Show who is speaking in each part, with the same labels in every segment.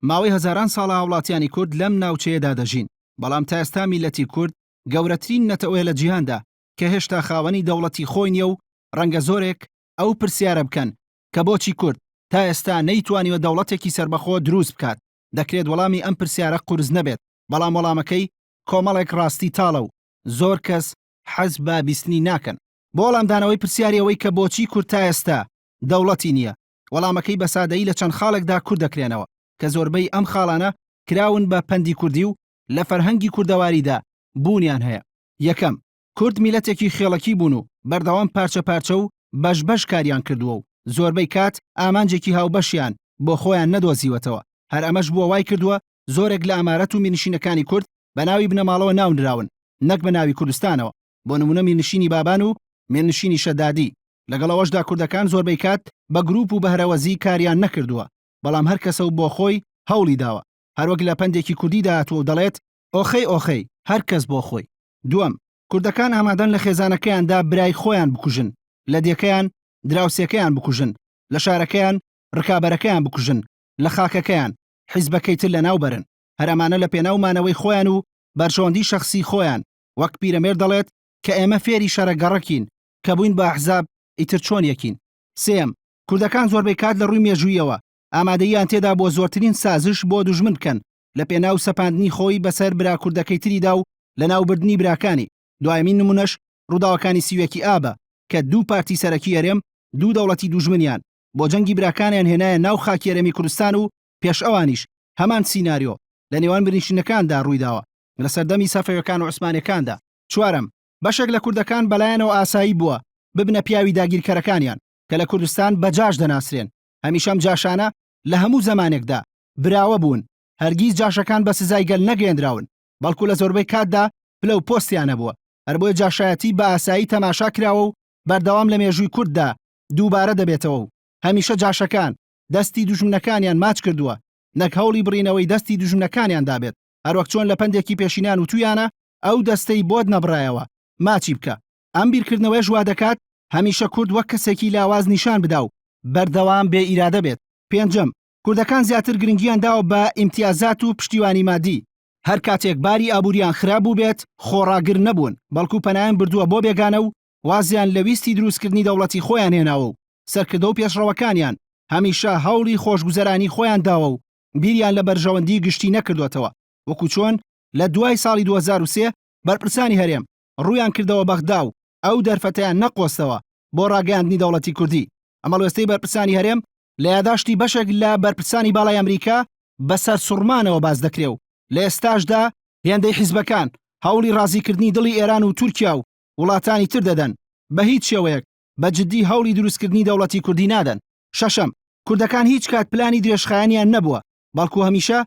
Speaker 1: ماوەی هەزاران ساڵە هاوڵاتیانی کورد لەم ناوچەیەدا دەژین، بەڵام تا ئێستا میلەتی کورد گەورەترین نەتەوەیە لە جیهاندا کە هێشتا خاوەنی دەوڵەتی خۆی نییە و ڕەنگە زۆرێک ئەو پرسیارە بکەن کە بۆچی کورد تا ئێستا نەیتوانیوە دەوڵەتێکی سربەخۆ دروست بکات. دەکرێت وەڵامی ئەم پرسیارە قورس نەبێت، بەڵام وەڵامەکەی کۆمەڵێک ڕاستی تاڵە و زۆر کەس حەز بە بیستنی ناکەن. بۆ وەڵامدانەوەی پرسیارەوەی کە بۆچی کورد تا ئێستا دەوڵەتی نییە، وەڵامەکەی بە سادەیی لە چەند خاڵێکدا کورد دەکرێنەوە کە زۆربەی ئەم خاڵانە کراون بە پەندی کوردی و لە فەرهەنگی کوردەواریدا بوونیان هەیە. یەکەم، کورد میلەتێکی خێڵەکی بوون و بەردەوام پارچە پارچە و بەش کاریان کردووە و زۆربەی کات ئامانجێکی هاوبەشیان بۆ خۆیان نەدۆزیوەتەوە. هەر ئەمەش بووە وای کردووە زۆرێک لە ئامارەت و مینشینەکانی کورد بە ناوی بنەماڵەوە ناونراون، نەک بە ناوی کوردستانەوە. بۆ نمونە مینشینی بابان و مێنشینی شەدادی. لەگەڵەوەشدا کوردەکان زۆربەی کات بە گروپ و بە هەرەوەزی کاریان نەکردووە، بەڵام هەر کەسە و بۆ خۆی هەوڵی داوە. هەروەک لە پەندێکی کوردی داهاتوە و دەڵێت ئۆخەی هەر کەس بۆ خۆی. دووەم، کوردەکان ئامادەن لە خێزانەکەیاندا برای خۆیان بکوژن، لە دیەکەیان دراوسێکەیان بکوژن، لە شارەکەیان ڕکابەرەکەیان بکوژن، لە خاکەکەیان حیزبەکەی تر لە ناو بەرن. هەرەمانە لە پێناومانەوەی خۆیان و بەرژەوەندی شەخسی خۆیان، وەک پیرەمێر دەڵێت کە ئێمە فێری شەرەگەڕەکین کە بووین بە ئەحزاب ئیتر چۆن یەکین. سێم، کوردەکان زۆربەی کات لە ڕووی مێژوویەوە ئامادەیان تێدا بۆ زۆرترین سازش بۆ دوژمن بکەن لە پێناو سەپاندنی خۆی بەسەر برا کوردەکەی تریدا و لە ناوبردنی براکانی. دوایمین نمونەش ڕووداوەکانی سیوێکی ئابە کە دوو پارتی سەرەکی هەرێم دوو دەوڵەتی دوژمنیان بۆ جەنگی براکانیان هێنایە ناو خاکی هەرێمی کوردستان و پێش ئەوانیش هەمان سیناریۆ لە نێوان بنشینەکاندا ڕوویداوە لە سەردەمی سەفەویەکان و عوسمانیەکاندا. چوارەم، بەشێک لە کوردەکان بەلایەنەوە ئاسایی بووە ببنە پیاوی داگیرکەرەکانیان کە لە کوردستان بەجاش دەناسرێن. هەمیشەم جاشانە لە هەموو زەمانێکدا براوە بوون، هەرگیز جاشەکان بە سزای گەل نەگەێنراون، بەڵکو لە زۆربەی کاتدا پلە و پۆستیانە بووە. هەر بۆیە جاشایەتی بە ئاسایی تەماشا کراوە و بەردەوام لە مێژووی کورددا دووبارە دەبێتەوە و هەمیشە جاشەکان دەستی دوژمنەکانیان ماچ کردووە، نەک هەوڵی بڕینەوەی دەستی دوژمنەکانیان دابێت. هەروەک چۆن لە پەندێکی پێشینان و تویانە ئەو دەستەی بۆت نەبڕایەوە ماچی بکە. ئەم بیرکردنەوەی ژوا دەکات هەمیشە کورد وەک کەسێکی لاواز نیشان بدا و بەردەوام بێ ئیرادە بێت. پێنجەم، کوردەکان زیاتر گرنگیان داوە بە ئیمتیازات و پشتیوانی مادی. هەر کاتێک باری ئابووریان خراپ بوو بێت خۆڕاگر نەبوون، بەڵکو پەنایان بردووە بۆ بێگانە و وازیان لە ویستی دروستکردنی دەوڵەتی خۆیان هێناوە و سەرکردە و پێشڕەوەکانیان هەمیشە هەوڵی خۆشگوزەرانی خۆیان داوە و بیریان لە بەرژەوەندی گشتی نەکردوێتەوە. وەکو چۆن لە دوای ساڵی 2003 بەرپرسانی هەرێم ڕوویان کردەوە بەغدا و ئەو دەرفەتیان نەقۆستەوە بۆ ڕاگەاندنی دەوڵەتی کوردی. ئەمەڵوێستەی بەرپرسانی هەرێم لە یاداشتی بەشێک لە بەرپرسانی باڵای ئەمریکا بەسەر سوڕمانەوە باز دەکرێ و لە ئێستاشدا هێندەی حیزبەکان هەوڵی ڕازیکردنی دڵی ئێران و تورکیا و وڵاتانی تر دەدەن، بە هیچ شێوەیەک بە جددی هەوڵی دروستکردنی دەوڵەتی کوردی نادەن. شەشەم، کوردەکان هیچ کات پلانی درێژخایەنیان نەبووە، بەڵکو هەمیشە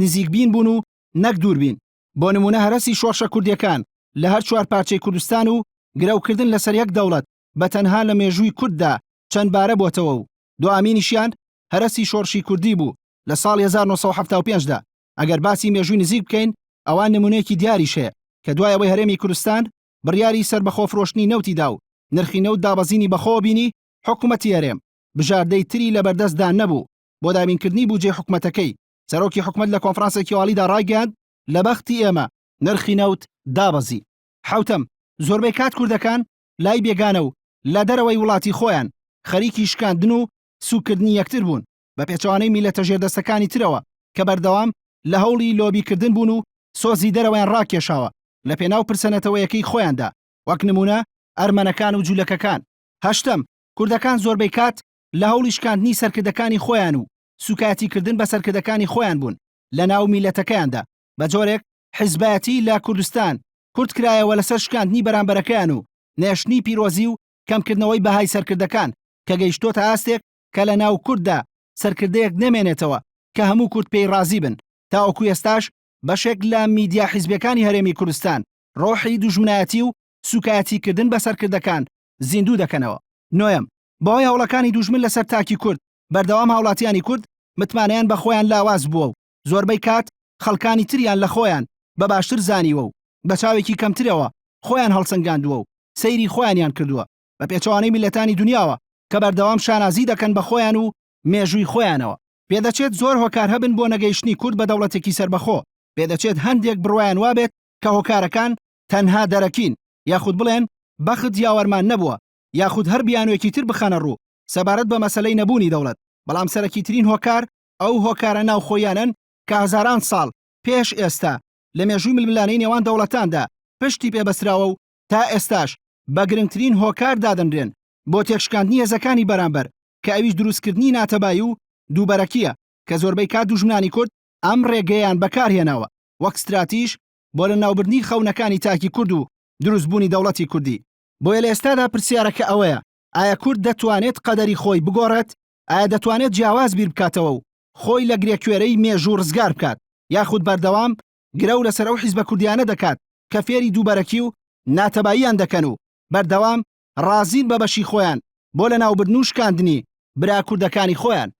Speaker 1: نزیکبین بوون و نەک دووربین. بۆ نمونە هەرەسی شۆڕشە کوردیەکان لە هەر چوار پارچەی کوردستان و گرەوکردن لەسەر یەک دەوڵەت بە تەنها لە مێژووی کورددا چەند بارە بۆتەوە و دوامینیشیان هەرەسی شۆڕشی کوردی بوو لە ساڵی 1975دا. ئەگەر باسی مێژووی نزیک بکەین ئەوان نمونەیەکی دیاریش هەیە کە دوای ئەوەی هەرێمی کوردستان بڕیاری سەربەخۆ فرۆشتنی نەوتی دا و نرخی نەوت دابەزینی بەخۆ بینی، حکوومەتی هەرێم بژاردەی تری لە بەردەستدا نەبوو بۆ دابینکردنی بوجێ حکوومەتەکەی. سەرۆکی حکوومەت لە کۆنفرانسێکی واڵیدا ڕایگەاند لە بەختی ئێمە نرخی نەوت دابەزی. حوتەم، زۆربەی کات کوردەکان لای بێگانە و لە دەرەوەی وڵاتی خۆیان خەریکی شکاندن و سوکردنی یەکتر بوون بە پێچەوانەی میلەتە ژێردەستەکانی ترەوە کە بەردەوام لە هەوڵی لۆبیکردن بوون و سۆزی دەرەوەیان ڕاکێشاوە لە پێناو پرسەنەتەوەیەکەی خۆیاندا، وەک نمونە ئەرمەنەکان و جوولەکەکان. هەشتەم، کوردەکان زۆربەی کات لە هەوڵی شکاندنی سەرکردەکانی خۆیان و سوکاتیکردن بە سەرکردەکانی خۆیان بوون لە ناو میلەتەکەیاندا. بە جۆرێک حیزبەتی لە کوردستان کورد کرایەوە لەسەر شکاندنی بەرامبەرەکەیان و نێشتنی پیرۆزی و کەمکردنەوەی بەهای سەرکردەکان کە گەیشتۆتە ئاستێک کە لە ناو کورددا سەرکردەیەک نەمێنێتەوە کە هەموو کورد پێی ڕازی بن. تاوەکو ئێستاش بەشێک لە میدیا حیزبەکانی هەرێمی کوردستان ڕۆحی دوژمنایەتی و سوکاتیکردن بە سەرکردەکان زیندوو دەکەنەوە. نۆیەم، بەهۆی هەوڵەکانی دوژمن لەسەر تاکی کورد بەردەوام هاوڵاتیانی کورد متمانەیان بە خۆیان لاواز بووە و زۆربەی کات خەڵکانی تریان لە خۆیان بە باشتر زانیوە و بە چاوێکی کەمترەوە خۆیان هەڵسەنگاندووە و سەیری خۆیانیان کردووە بە پێچەوانەی میلەتانی دنیاوە کە بەردەوام شانازی دەکەن بە خۆیان و مێژووی خۆیانەوە. پێدەچێت زۆر هۆکار هەبن بۆ نەگەیشتنی کورد بە دەوڵەتێکی سربەخۆ، پێدەچێت هەندێک بڕوایان وابێت کە هۆکارەکان تەنها دەرەکین، یاخود بڵێن بەخت یاوەرمان نەبووە، یاخود هەر بیانوێکی تر بخەنە ڕوو سەبارەت بە مەسەلەی نەبوونی دەوڵەت. بەڵام سەرەکیترین هۆکار ئەو هۆکارە ناوخۆیانن کە هەزاران ساڵ پێش ئێستا لە مێژووی ململانەی نێوان دەوڵەتاندا پشتی پێبەستراوە و تا ئێستاش بە گرنگترین هۆکار دادەنرێن بۆ تێکشکاندنی هێزەکانی بەرامبەر کە ئەویش دروستکردنی ناتەبایی و دووبەرەکیە کە زۆربەی کات دوژمنانی کورد ئەم ڕێگەیان بەکارهێناوە وەک ستراتیژ بۆ لە ناوبردنی خەونەکانی تاکی کورد و دروستبوونی دەوڵەتی کوردی. بۆیە لە ئێستادا پرسیارەکە ئەوەیە، ئایا کورد دەتوانێت قەدەری خۆی بگۆڕێت؟ ئایا دەتوانێت جیاواز بیر بکاتەوە و خۆی لە گرێکوێرەی مێژوو ڕزگار بکات، یاخود بەردەوام گرە و لەسەر ئەو حیزبە کوردیانە دەکات کە فێری دووبەرەکی و ناتەباییان دەکەن و بەردەوام ڕازین بە بەشی خۆیان بۆ لە ناوبردن و شکاندنی برا کوردەکانی خۆیان.